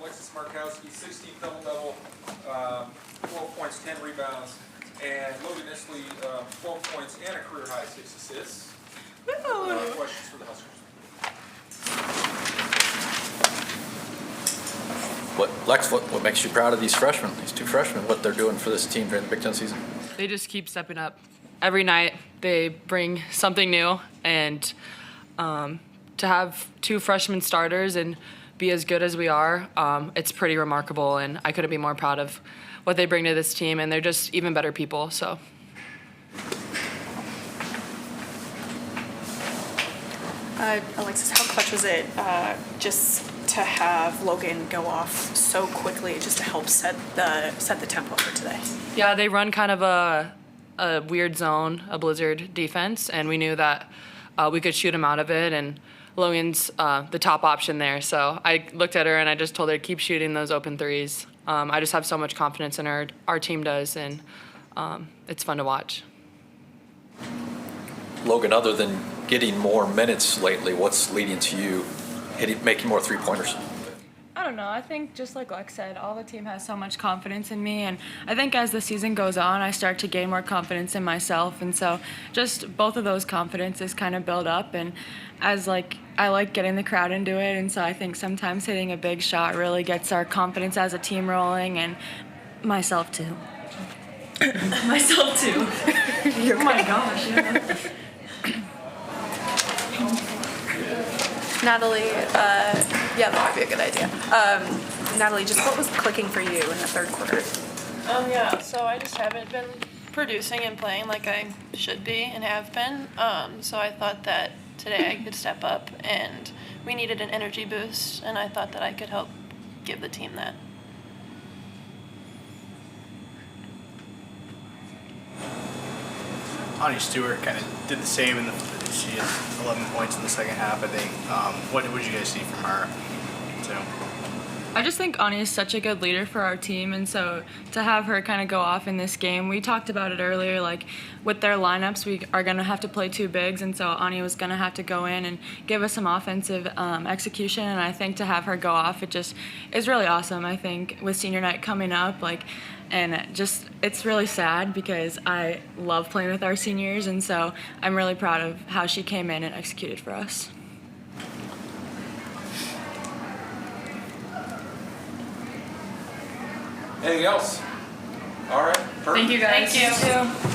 Alexis Markowski, 16 double-double, 12 points, 10 rebounds, and Logan Isley, 12 points and a career-high 6 assists. Questions for the Huskers? What makes you proud of these freshmen, these two freshmen, what they're doing for this team during the Big Ten season? They just keep stepping up. Every night they bring something new, and to have two freshman starters and be as good as we are, it's pretty remarkable, and I couldn't be more proud of what they bring to this team, and they're just even better people. So. Alexis, how clutch was it just to have Logan go off so quickly just to help set the tempo for today? Yeah, they run kind of a weird zone, a blizzard defense, and we knew that we could shoot him out of it, and Logan's the top option there. So I looked at her and I just told her to keep shooting those open threes. I just have so much confidence in her. Our team does, and it's fun to watch. Logan, other than getting more minutes lately, what's leading to you making more three-pointers? I don't know. I think just like Lex said, all the team has so much confidence in me, and I think as the season goes on, I start to gain more confidence in myself, and so just both of those confidences kind of build up, and as I like getting the crowd into it, and so I think sometimes hitting a big shot really gets our confidence as a team rolling, and myself too. Myself too. Oh my gosh. Yeah. Natalie, yeah, that might be a good idea. Natalie, just what was clicking for you in the third quarter? Yeah, so I just haven't been producing and playing like I should be and have been. So I thought that today I could step up, and we needed an energy boost, and I thought that I could help give the team that. Ani Stewart kind of did the same she had 11 points in the second half, I think. What did you guys see from her, too? I just think Ani is such a good leader for our team, and so to have her kind of go off in this game, we talked about it earlier, like with their lineups, we are going to have to play two bigs, and so Ani was going to have to go in and give us some offensive execution, and I think to have her go off, it just is really awesome. I think with senior night coming up, and just it's really sad because I love playing with our seniors, and so I'm really proud of how she came in and executed for us. Anything else? All right. Perfect. Thank you guys. Thank you.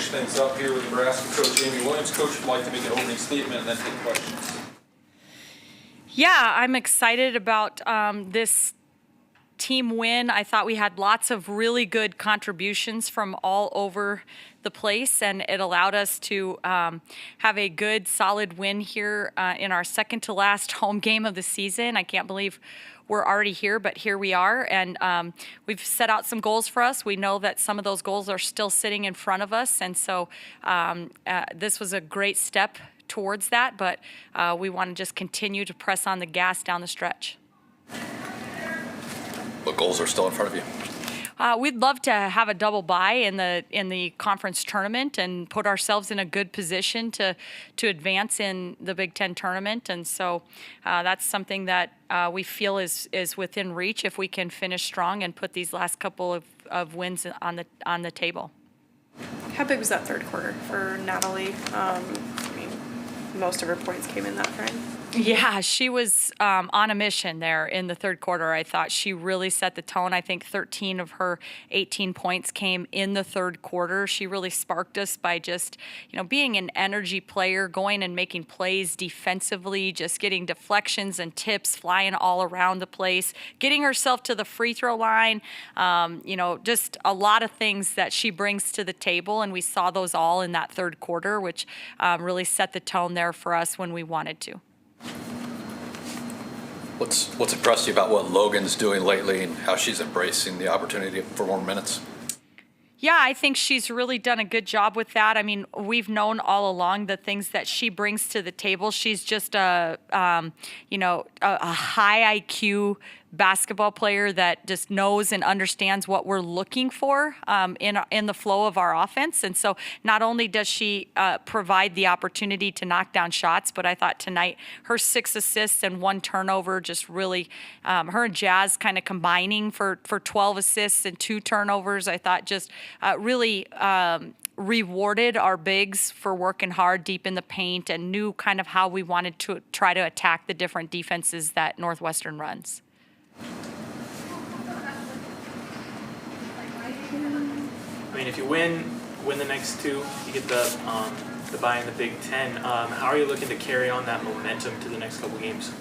finish things up here with Nebraska coach Amy Williams. Coach would like to make an opening statement and then take questions. Yeah, I'm excited about this team win. I thought we had lots of really good contributions from all over the place, and it allowed us to have a good, solid win here in our second to last home game of the season. I can't believe we're already here, but here we are, and we've set out some goals for us. We know that some of those goals are still sitting in front of us, and so this was a great step towards that, but we want to just continue to press on the gas down the stretch. What goals are still in front of you? We'd love to have a double bye in the conference tournament and put ourselves in a good position to advance in the Big Ten tournament, and so that's something that we feel is within reach if we can finish strong and put these last couple of wins on the table. How big was that third quarter for Natalie? I mean, most of her points came in that frame. Yeah, she was on a mission there in the third quarter. I thought she really set the tone. I think 13 of her 18 points came in the third quarter. She really sparked us by just, being an energy player, going and making plays defensively, just getting deflections and tips flying all around the place, getting herself to the free throw line, just a lot of things that she brings to the table. And we saw those all in that third quarter, which really set the tone there for us when we wanted to. What's impressed you about what Logan's doing lately and how she's embracing the opportunity for more minutes? Yeah, I think she's really done a good job with that. I mean, we've known all along the things that she brings to the table. She's just a high IQ basketball player that just knows and understands what we're looking for in the flow of our offense. And so not only does she provide the opportunity to knock down shots, but I thought tonight her 6 assists and 1 turnover just really, her and Jazz kind of combining for 12 assists and 2 turnovers, I thought just really rewarded our bigs for working hard deep in the paint and knew kind of how we wanted to try to attack the different defenses that Northwestern runs. I mean, if you win the next 2, you get the bye in the Big Ten. How are you looking to carry on that momentum to the next couple games?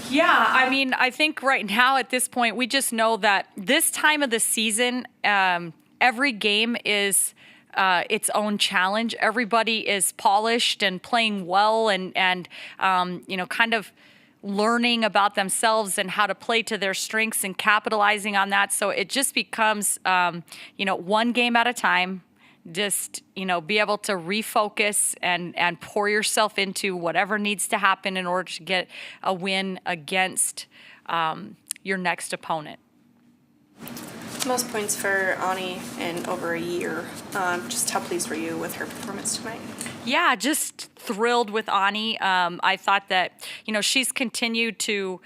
Yeah, I mean, I think right now at this point, we just know that this time of the season, every game is its own challenge. Everybody is polished and playing well and kind of learning about themselves and how to play to their strengths and capitalizing on that. So it just becomes, one game at a time. Just, be able to refocus and pour yourself into whatever needs to happen in order to get a win against your next opponent. Most points for Ani in over a year. Just how pleased were you with her performance tonight? Yeah, just thrilled with Ani. I thought that, she's continued to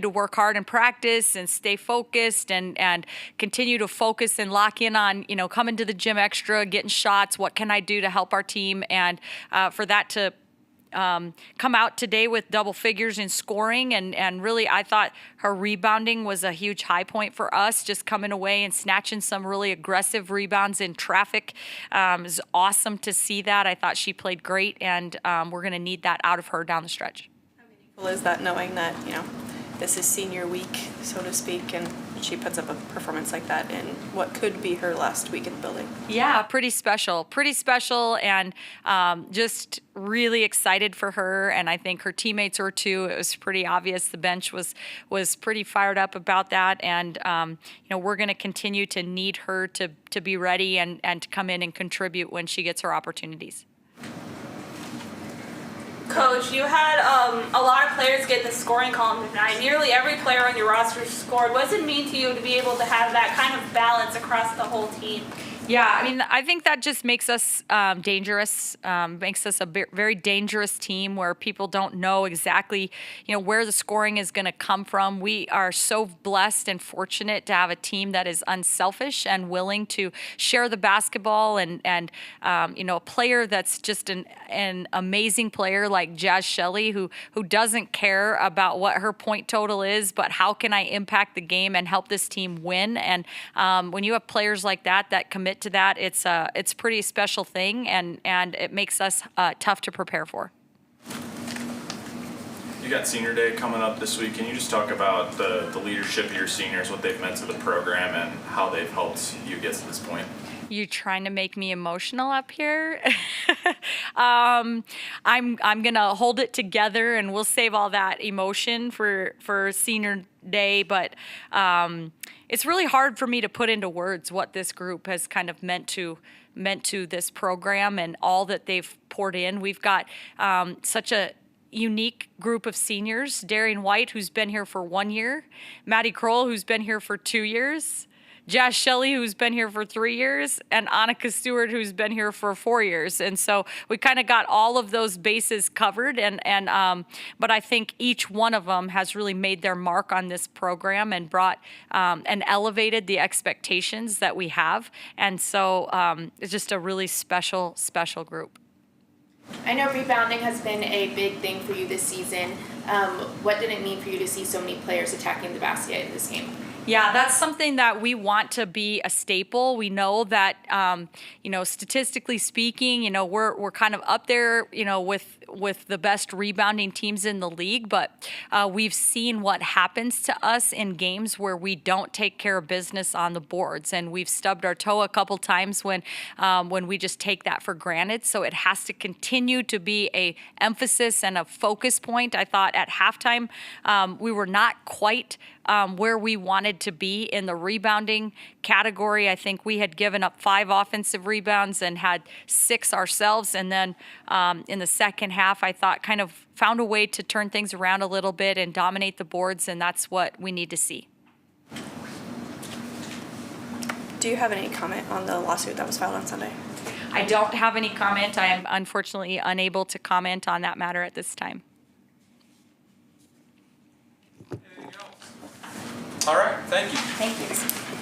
work hard and practice and stay focused and continue to focus and lock in on, coming to the gym extra, getting shots, what can I do to help our team? And for that to come out today with double figures in scoring and really I thought her rebounding was a huge high point for us, just coming away and snatching some really aggressive rebounds in traffic. It was awesome to see that. I thought she played great and we're going to need that out of her down the stretch. How meaningful is that knowing that, this is senior week, so to speak, and she puts up a performance like that in what could be her last week in the building? Yeah, pretty special, and just really excited for her, and I think her teammates were too. It was pretty obvious the bench was pretty fired up about that, and we're going to continue to need her to be ready and to come in and contribute when she gets her opportunities. Coach, you had a lot of players get in the scoring column tonight. Nearly every player on your roster scored. What does it mean to you to be able to have that kind of balance across the whole team? Yeah, I mean, I think that just makes us dangerous, makes us a very dangerous team where people don't know exactly, where the scoring is going to come from. We are so blessed and fortunate to have a team that is unselfish and willing to share the basketball and a player that's just an amazing player like Jazz Shelley who doesn't care about what her point total is, but how can I impact the game and help this team win? And when you have players like that commit to that, it's a pretty special thing, and it makes us tough to prepare for. You got Senior Day coming up this week. Can you just talk about the leadership of your seniors, what they've meant to the program, and how they've helped you get to this point? You trying to make me emotional up here? I'm gonna hold it together, and we'll save all that emotion for Senior Day. But it's really hard for me to put into words what this group has kind of meant to this program and all that they've poured in. We've got such a unique group of seniors. Darian White, who's been here for 1 year, Maddie Kroll, who's been here for 2 years, Jazz Shelley, who's been here for 3 years, and Annika Stewart, who's been here for 4 years. And so we kind of got all of those bases covered. But I think each one of them has really made their mark on this program and brought and elevated the expectations that we have. And so it's just a really special, special group. I know rebounding has been a big thing for you this season. What did it mean for you to see so many players attacking the basket in this game? Yeah, that's something that we want to be a staple. We know that, statistically speaking, we're kind of up there, with the best rebounding teams in the league. But we've seen what happens to us in games where we don't take care of business on the boards, and we've stubbed our toe a couple times when we just take that for granted. So it has to continue to be a emphasis and a focus point. I thought at halftime we were not quite where we wanted to be in the rebounding category. I think we had given up 5 offensive rebounds and had 6 ourselves. And then in the second half, I thought kind of found a way to turn things around a little bit and dominate the boards, and that's what we need to see. Do you have any comment on the lawsuit that was filed on Sunday? I don't have any comment. I am unfortunately unable to comment on that matter at this time. All right, thank you. Thank you.